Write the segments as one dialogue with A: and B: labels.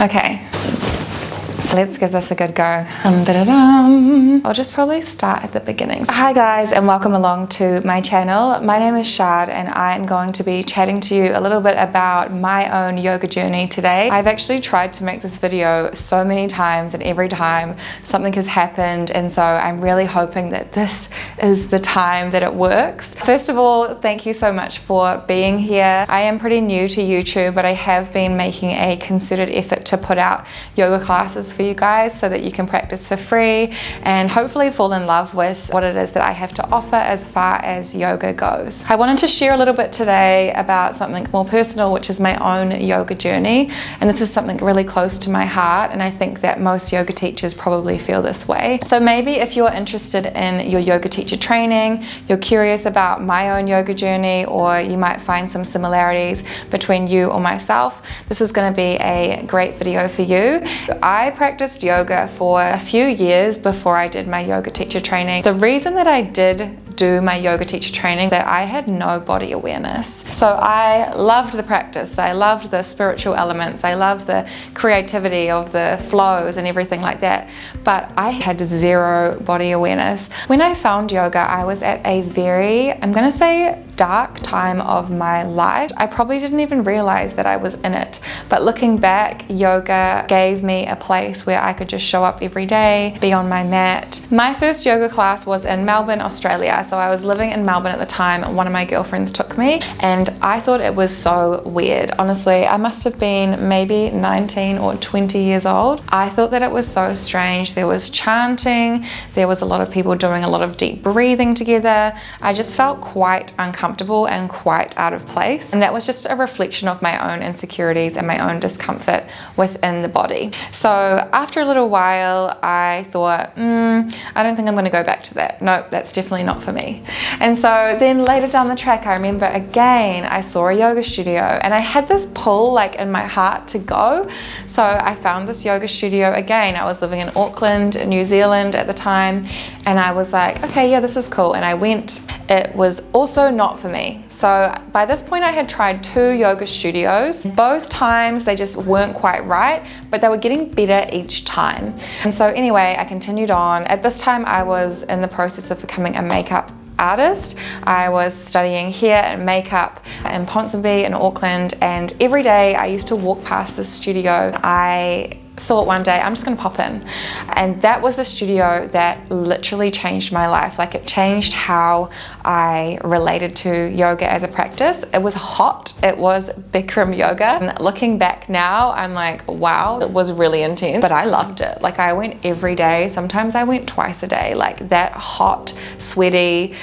A: Okay, let's give this a good go. I'll just probably start at the beginning. Hi guys, and welcome along to my channel. My name is Shad and I'm going to be chatting to you a little bit about my own yoga journey today. I've actually tried to make this video so many times, and every time something has happened, and so I'm really hoping that this is the time that it works. First of all, thank you so much for being here. I am pretty new to YouTube, but I have been making a concerted effort to put out yoga classes for you guys so that you can practice for free and hopefully fall in love with what it is that I have to offer as far as yoga goes. I wanted to share a little bit today about something more personal, which is my own yoga journey, and this is something really close to my heart, and I think that most yoga teachers probably feel this way. So maybe if you're interested in your yoga teacher training, you're curious about my own yoga journey, or you might find some similarities between you or myself, this is going to be a great video for you. I practiced yoga for a few years before I did my yoga teacher training. The reason that I did do my yoga teacher training that I had no body awareness. So I loved the practice, I loved the spiritual elements, I loved the creativity of the flows and everything like that, but I had zero body awareness. When I found yoga, I was at a very, I'm gonna say, dark time of my life. I probably didn't even realize that I was in it, but looking back, yoga gave me a place where I could just show up every day, be on my mat. My first yoga class was in Melbourne, Australia. So I was living in Melbourne at the time, and one of my girlfriends took me, and I thought it was so weird. Honestly, I must have been maybe 19 or 20 years old. I thought that it was so strange. There was chanting, there was a lot of people doing a lot of deep breathing together. I just felt quite uncomfortable and quite out of place, and that was just a reflection of my own insecurities and my own discomfort within the body. So after a little while, I thought, I don't think I'm going to go back to that. Nope, that's definitely not for me. And so then later down the track, I remember again, I saw a yoga studio, and I had this pull like in my heart to go. So I found this yoga studio again. I was living in Auckland, New Zealand at the time, and I was like, okay, yeah, this is cool. And I went. It was also not for me. So by this point, I had tried 2 yoga studios. Both times they just weren't quite right, but they were getting better each time. And so anyway, I continued on. At this time, I was in the process of becoming a makeup artist. I was studying hair and makeup in Ponsonby in Auckland, and every day I used to walk past this studio. I thought one day I'm just gonna pop in, and that was the studio that literally changed my life. Like, it changed how I related to yoga as a practice. It was hot, it was Bikram yoga, and looking back now I'm like, wow, it was really intense, but I loved it. Like, I went every day, sometimes I went twice a day. Like, that hot, sweaty,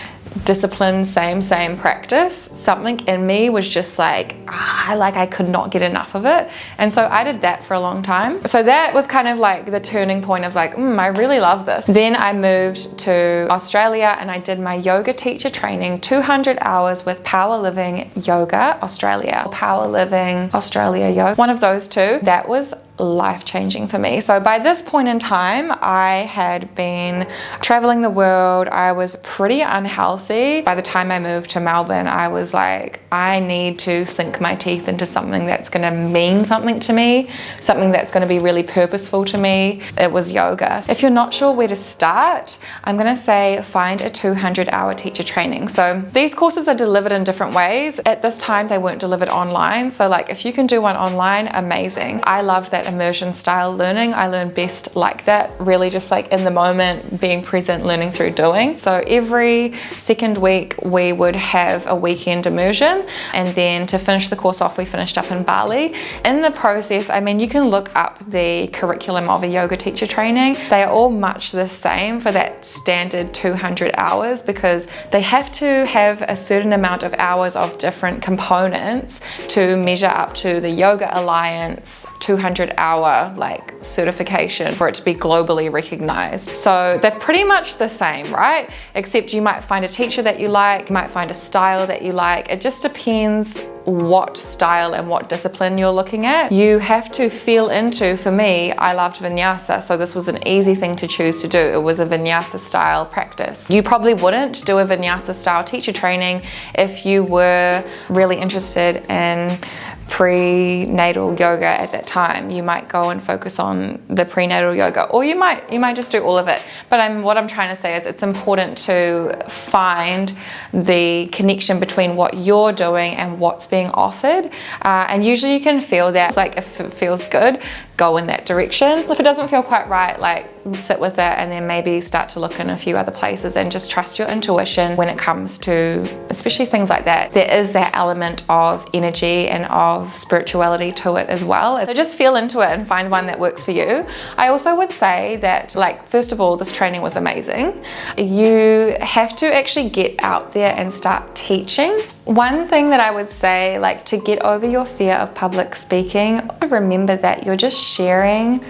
A: disciplined, same practice, something in me was just like, I could not get enough of it. And so I did that for a long time. So that was kind of like the turning point of like, I really love this. Then I moved to Australia and I did my yoga teacher training, 200 hours with Power Living Yoga Australia, Power Living Australia Yoga, one of those two. That was life-changing for me. So by this point in time, I had been traveling the world. I was pretty unhealthy. By the time I moved to Melbourne, I was like, I need to sink my teeth into something that's going to mean something to me, something that's going to be really purposeful to me. It was yoga. If you're not sure where to start, I'm going to say find a 200-hour teacher training. So these courses are delivered in different ways. At this time, they weren't delivered online. So like, if you can do one online, amazing. I loved that immersion style learning. I learned best like that, really just like in the moment, being present, learning through doing. So every second week we would have a weekend immersion, and then to finish the course off, we finished up in Bali. In the process, I mean, you can look up the curriculum of a yoga teacher training. They are all much the same for that standard 200 hours because they have to have a certain amount of hours of different components to measure up to the Yoga Alliance 200-hour like certification for it to be globally recognized. So they're pretty much the same, right? Except you might find a teacher that you like, you might find a style that you like. It just depends what style and what discipline you're looking at. You have to feel into, for me, I loved vinyasa, so this was an easy thing to choose to do. It was a vinyasa style practice. You probably wouldn't do a vinyasa style teacher training if you were really interested in prenatal yoga at that time. You might go and focus on the prenatal yoga, or you might just do all of it. But what I'm trying to say is it's important to find the connection between what you're doing and what's being offered. And usually you can feel that. It's like if it feels good, go in that direction. If it doesn't feel quite right, like sit with it and then maybe start to look in a few other places and just trust your intuition when it comes to especially things like that. There is that element of energy and of spirituality to it as well. So just feel into it and find one that works for you. I also would say that, like, first of all, this training was amazing. You have to actually get out there and start teaching. One thing that I would say, like, to get over your fear of public speaking, remember that you're just sharing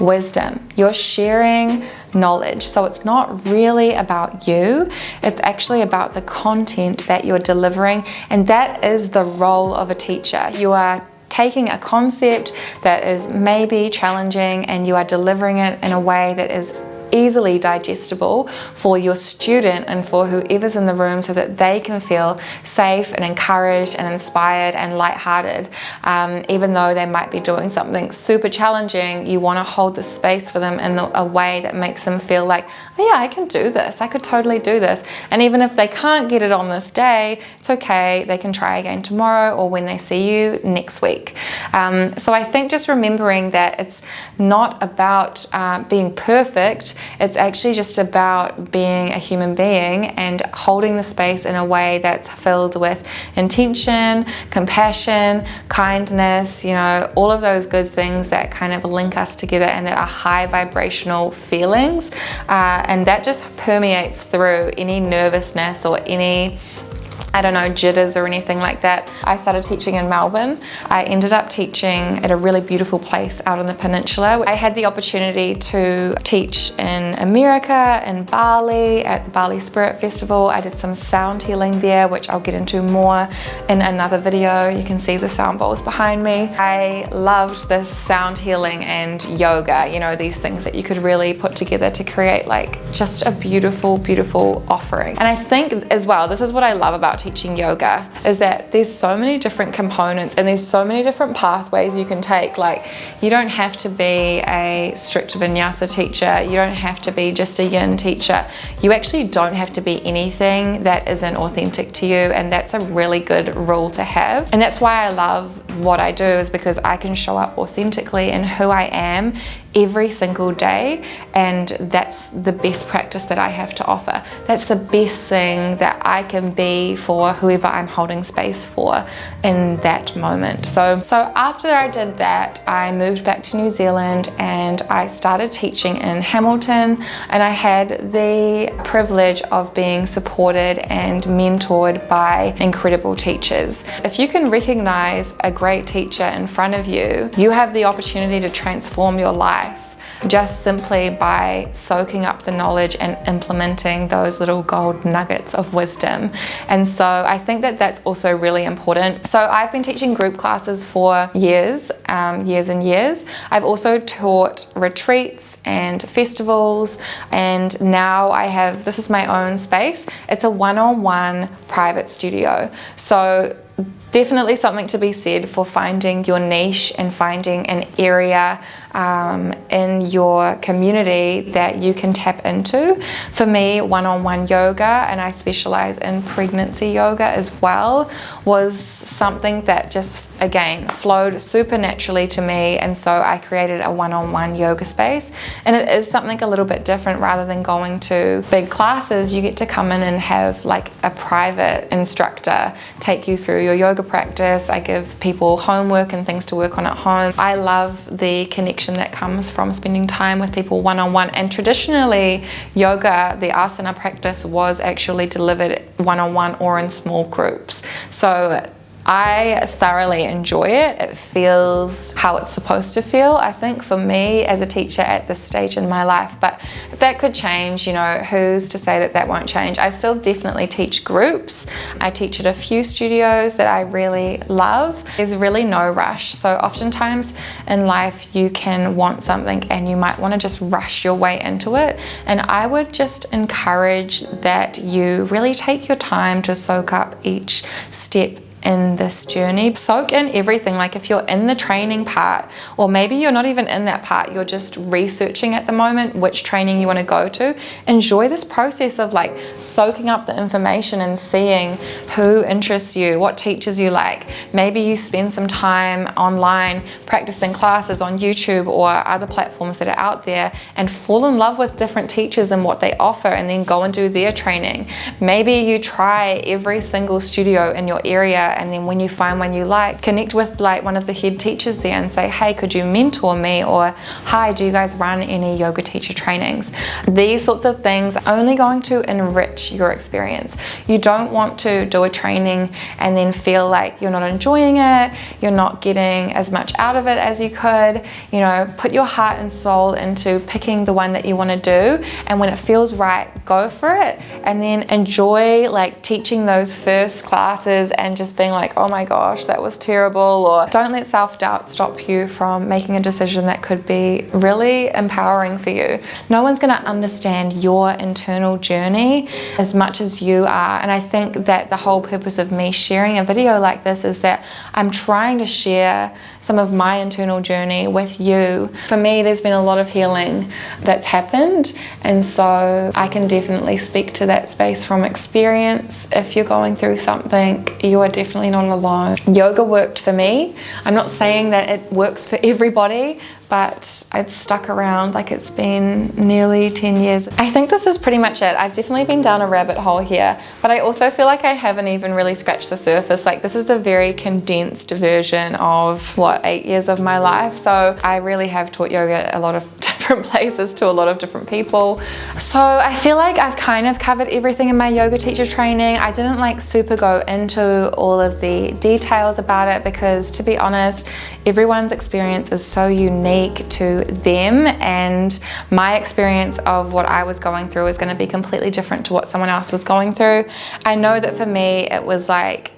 A: wisdom. You're sharing knowledge. So it's not really about you. It's actually about the content that you're delivering. And that is the role of a teacher. You are taking a concept that is maybe challenging and you are delivering it in a way that is easily digestible for your student and for whoever's in the room, so that they can feel safe and encouraged and inspired and lighthearted. Even though they might be doing something super challenging, you want to hold the space for them in a way that makes them feel like, oh yeah, I can do this. I could totally do this. And even if they can't get it on this day, it's okay. They can try again tomorrow or when they see you next week. So I think just remembering that it's not about being perfect. It's actually just about being a human being and holding the space in a way that's filled with intention, compassion, kindness, you know, all of those good things that kind of link us together and that are high vibrational feelings. And that just permeates through any nervousness or any, I don't know, jitters or anything like that. I started teaching in Melbourne. I ended up teaching at a really beautiful place out on the peninsula. I had the opportunity to teach in America, in Bali, at the Bali Spirit Festival. I did some sound healing there, which I'll get into more in another video. You can see the sound bowls behind me. I loved this sound healing and yoga, you know, these things that you could really put together to create like just a beautiful, beautiful offering. And I think as well, this is what I love about teaching yoga, is that there's so many different components and there's so many different pathways you can take. Like, you don't have to be a strict vinyasa teacher. You don't have to be just a yin teacher. You actually don't have to be anything that isn't authentic to you, and that's a really good rule to have. And that's why I love what I do, is because I can show up authentically in who I am every single day, and that's the best practice that I have to offer. That's the best thing that I can be for whoever I'm holding space for in that moment. So after I did that, I moved back to New Zealand and I started teaching in Hamilton, and I had the privilege of being supported and mentored by incredible teachers. If you can recognize a great teacher in front of you, you have the opportunity to transform your life just simply by soaking up the knowledge and implementing those little gold nuggets of wisdom. And so I think that that's also really important. So I've been teaching group classes for years and years. I've also taught retreats and festivals, and now this is my own space. It's a one-on-one private studio. So definitely something to be said for finding your niche and finding an area in your community that you can tap into. For me, one-on-one yoga, and I specialize in pregnancy yoga as well, was something that just, again, flowed super naturally to me, and so I created a one-on-one yoga space. And it is something a little bit different. Rather than going to big classes, you get to come in and have like a private instructor take you through your yoga practice. I give people homework and things to work on at home. I love the connection that comes from spending time with people one-on-one. And traditionally, yoga, the asana practice, was actually delivered one-on-one or in small groups. So I thoroughly enjoy it. It feels how it's supposed to feel, I think, for me as a teacher at this stage in my life. But that could change, you know, who's to say that that won't change? I still definitely teach groups. I teach at a few studios that I really love. There's really no rush. So oftentimes in life you can want something and you might want to just rush your way into it. And I would just encourage that you really take your time to soak up each step in this journey. Soak in everything. Like if you're in the training part, or maybe you're not even in that part, you're just researching at the moment which training you want to go to, enjoy this process of like soaking up the information and seeing who interests you, what teachers you like. Maybe you spend some time online practicing classes on YouTube or other platforms that are out there and fall in love with different teachers and what they offer, and then go and do their training. Maybe you try every single studio in your area, and then when you find one you like, connect with like one of the head teachers there and say, hey, could you mentor me? Or hi, do you guys run any yoga teacher trainings? These sorts of things are only going to enrich your experience. You don't want to do a training and then feel like you're not enjoying it, you're not getting as much out of it as you could. You know, put your heart and soul into picking the one that you want to do, and when it feels right, go for it, and then enjoy like teaching those first classes and just being like, oh my gosh, that was terrible. Or don't let self-doubt stop you from making a decision that could be really empowering for you. No one's going to understand your internal journey as much as you are, and I think that the whole purpose of me sharing a video like this is that I'm trying to share some of my internal journey with you. For me, there's been a lot of healing that's happened, and so I can definitely speak to that space from experience. If you're going through something, you are definitely not alone. Yoga worked for me. I'm not saying that it works for everybody, but it's stuck around. Like, it's been nearly 10 years. I think this is pretty much it. I've definitely been down a rabbit hole here, but I also feel like I haven't even really scratched the surface. Like, this is a very condensed version of 8 years of my life. So I really have taught yoga a lot of different places to a lot of different people. So I feel like I've kind of covered everything in my yoga teacher training. I didn't like super go into all of the details about it because, to be honest, everyone's experience is so unique to them, and my experience of what I was going through is going to be completely different to what someone else was going through. I know that for me it was like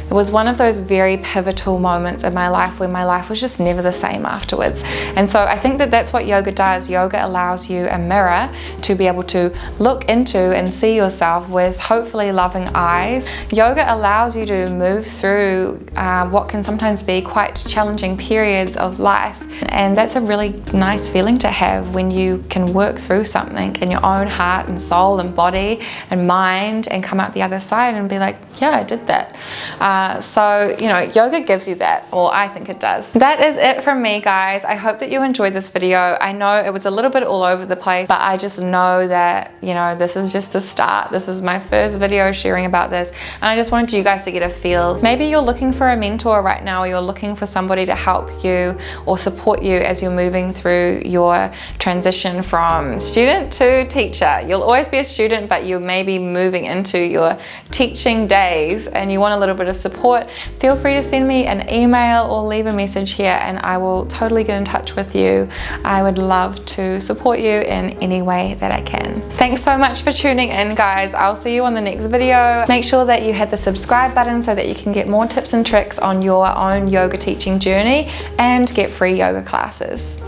A: it was one of those very pivotal moments in my life where my life was just never the same afterwards. And so I think that that's what yoga does. Yoga allows you a mirror to be able to look into and see yourself with hopefully loving eyes. Yoga allows you to move through what can sometimes be quite challenging periods of life. And that's a really nice feeling to have when you can work through something in your own heart and soul and body and mind and come out the other side and be like, yeah, I did that. So, you know, yoga gives you that, or I think it does. That is it from me, guys. I hope that you enjoyed this video. I know it was a little bit all over the place, but I just know that, you know, this is just the start. This is my first video sharing about this, and I just wanted you guys to get a feel. Maybe you're looking for a mentor right now, or you're looking for somebody to help you or support you as you're moving through your transition from student to teacher. You'll always be a student, but you may be moving into your teaching days and you want a little bit of support. Feel free to send me an email or leave a message here and I will totally get in touch with you. I would love to support you in any way that I can. Thanks so much for tuning in, guys. I'll see you on the next video. Make sure that you hit the subscribe button so that you can get more tips and tricks on your own yoga teaching journey and get free yoga classes.